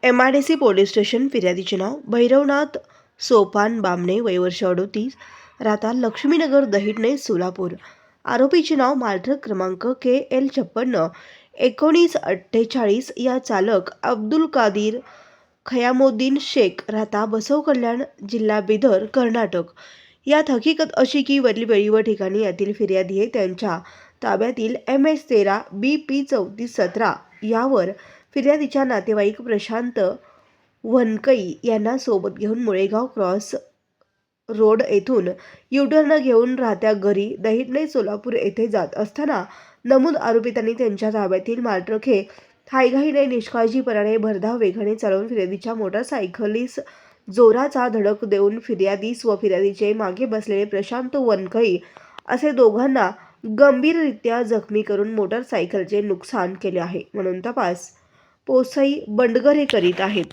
MIDC police station. फिर्यादीचे नाव भैरवनाथ सोपान बामणे, वय वर्ष 38, राहता लक्ष्मीनगर, दहिटणे, सोलापूर. आरोपीचे नाव मालट्रक क्रमांक KL 56 1948 या चालक अब्दुल कादिर खयामुद्दीन शेख, राहता बसव कल्याण, जिल्हा बिदर, कर्नाटक. यात हकीकत अशी की वरील वेळी व ठिकाणी यातील फिर्यादी हे त्यांच्या ताब्यातील MS13 BP 3417 यावर फिर्यादीच्या नातेवाईक प्रशांत वनकई यांना सोबत घेऊन मुळेगाव क्रॉस रोड येथून युटर्न घेऊन राहत्या घरी दहिटणे सोलापूर येथे जात असताना नमूद आरोपितांनी त्यांच्या ताब्यातील मालट्रक हे घाईघाईने, निष्काळजीपणाने, भरधाव वेगाने चालवून फिर्यादीच्या मोटारसायकलीस जोराचा धडक देऊन फिर्यादीस व फिर्यादीचे मागे बसलेले प्रशांत वनकई असे दोघांना गंभीररित्या जखमी करून मोटारसायकलचे नुकसान केले आहे, म्हणून तपास पोसई बंडगर हे करीत आहेत.